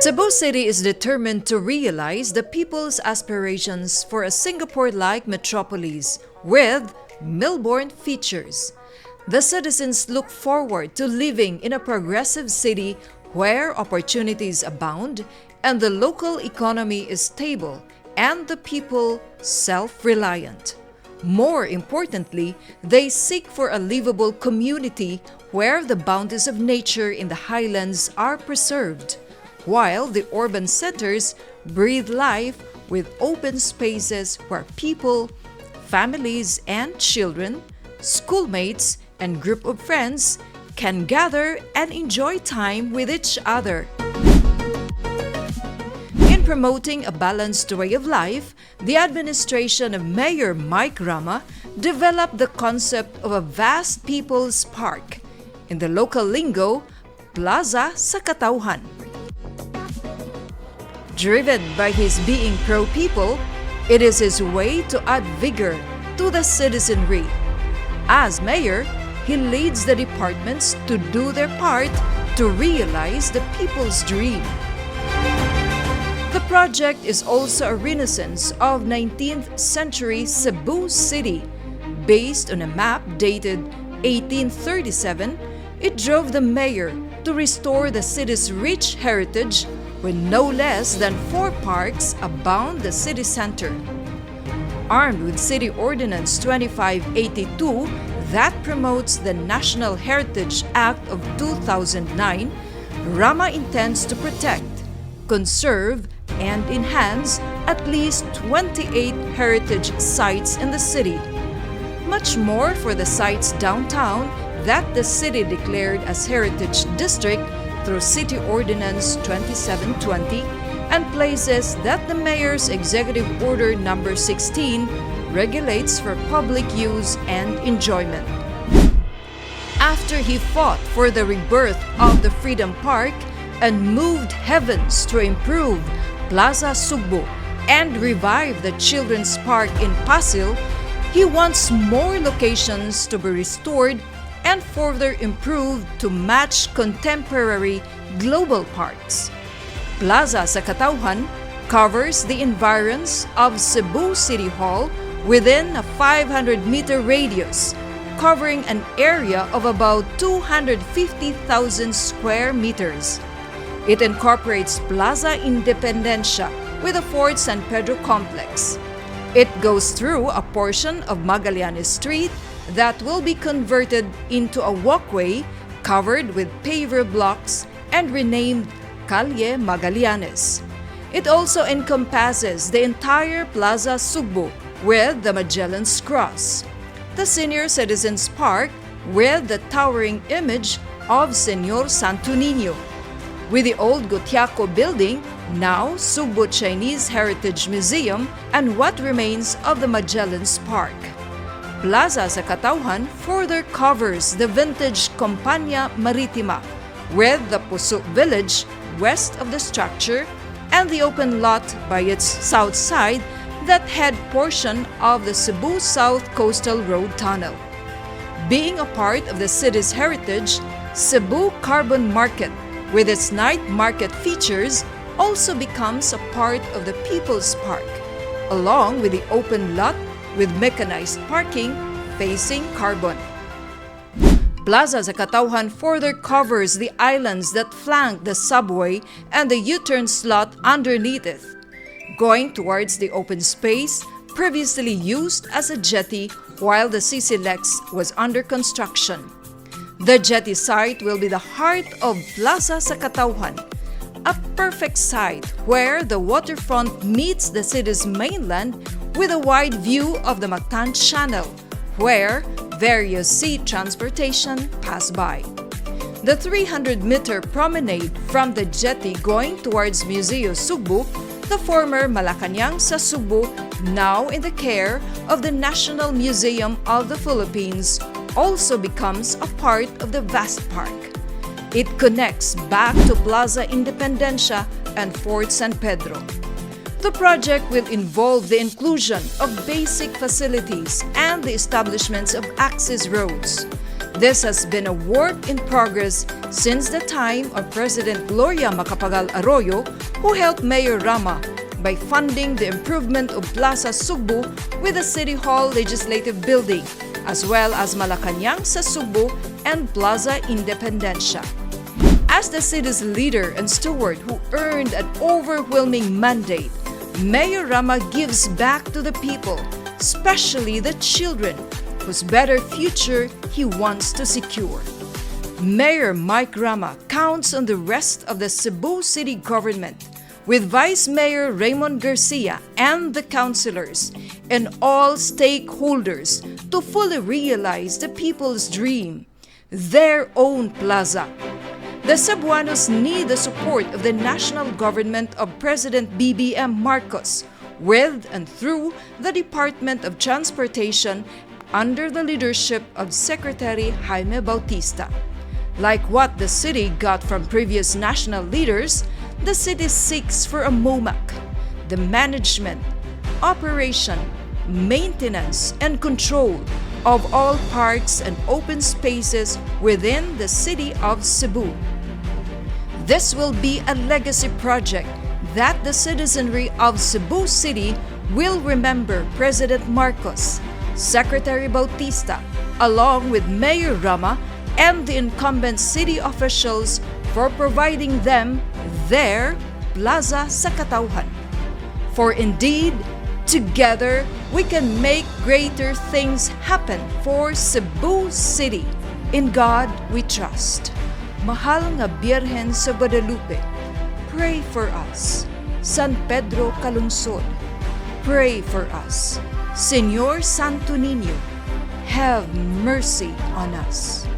Cebu City is determined to realize the people's aspirations for a Singapore-like metropolis with Melbourne features. The citizens look forward to living in a progressive city where opportunities abound and the local economy is stable and the people self-reliant. More importantly, they seek for a livable community where the bounties of nature in the highlands are preserved, while the urban centers breathe life with open spaces where people, families and children, schoolmates and group of friends can gather and enjoy time with each other. In promoting a balanced way of life, the administration of Mayor Mike Rama developed the concept of a vast people's park, in the local lingo, Plaza sa Katawhan. Driven by his being pro-people, it is his way to add vigor to the citizenry. As mayor, he leads the departments to do their part to realize the people's dream. The project is also a renaissance of 19th century Cebu City. Based on a map dated 1837, it drove the mayor to restore the city's rich heritage when no less than 4 parks abound the city center. Armed with City Ordinance 2582 that promotes the National Heritage Act of 2009, Rama intends to protect, conserve, and enhance at least 28 heritage sites in the city. Much more for the sites downtown that the city declared as Heritage District through City Ordinance 2720 and places that the Mayor's Executive Order No. 16 regulates for public use and enjoyment. After he fought for the rebirth of the Freedom Park and moved heavens to improve Plaza Cebu and revive the Children's Park in Pasil, he wants more locations to be restored and further improved to match contemporary global parks. Plaza sa Katawhan covers the environs of Cebu City Hall within a 500-meter radius, covering an area of about 250,000 square meters. It incorporates Plaza Independencia with the Fort San Pedro complex. It goes through a portion of Magallanes Street that will be converted into a walkway covered with paver blocks and renamed Calle Magallanes. It also encompasses the entire Plaza Cebu with the Magellan's Cross, the Senior Citizens Park with the towering image of Señor Santo Niño, with the old Gotiaco building, now Cebu Chinese Heritage Museum, and what remains of the Magellan's Park. Plaza sa Katawhan further covers the vintage Compania Maritima with the Puso Village west of the structure and the open lot by its south side that head portion of the Cebu South Coastal Road Tunnel. Being a part of the city's heritage, Cebu Carbon Market with its night market features also becomes a part of the People's Park, along with the open lot with mechanized parking facing Carbon. Plaza sa Katawhan further covers the islands that flank the subway and the U-turn slot underneath it, going towards the open space previously used as a jetty while the CCLEX was under construction. The jetty site will be the heart of Plaza sa Katawhan, a perfect site where the waterfront meets the city's mainland with a wide view of the Mactan Channel, where various sea transportation pass by. The 300-meter promenade from the jetty going towards Museo Cebu, the former Malacanang sa Cebu, now in the care of the National Museum of the Philippines, also becomes a part of the vast park. It connects back to Plaza Independencia and Fort San Pedro. The project will involve the inclusion of basic facilities and the establishments of access roads. This has been a work in progress since the time of President Gloria Macapagal Arroyo, who helped Mayor Rama by funding the improvement of Plaza Cebu with the City Hall Legislative Building, as well as Malacañang sa Cebu and Plaza Independencia. As the city's leader and steward who earned an overwhelming mandate, Mayor Rama gives back to the people, especially the children, whose better future he wants to secure. Mayor Mike Rama counts on the rest of the Cebu City government, with Vice Mayor Raymond Garcia and the councilors and all stakeholders to fully realize the people's dream, their own plaza. The Cebuanos need the support of the national government of President BBM Marcos with and through the Department of Transportation under the leadership of Secretary Jaime Bautista. Like what the city got from previous national leaders, the city seeks for a MOMAC, the management, operation, maintenance, and control of all parks and open spaces within the city of Cebu. This will be a legacy project that the citizenry of Cebu City will remember President Marcos, Secretary Bautista, along with Mayor Rama and the incumbent city officials for providing them their plaza sa Katawhan. For indeed, together we can make greater things happen for Cebu City. In God we trust. Mahal nga Birhen sa Guadalupe, pray for us. San Pedro Calungsod, pray for us. Señor Santo Niño, have mercy on us.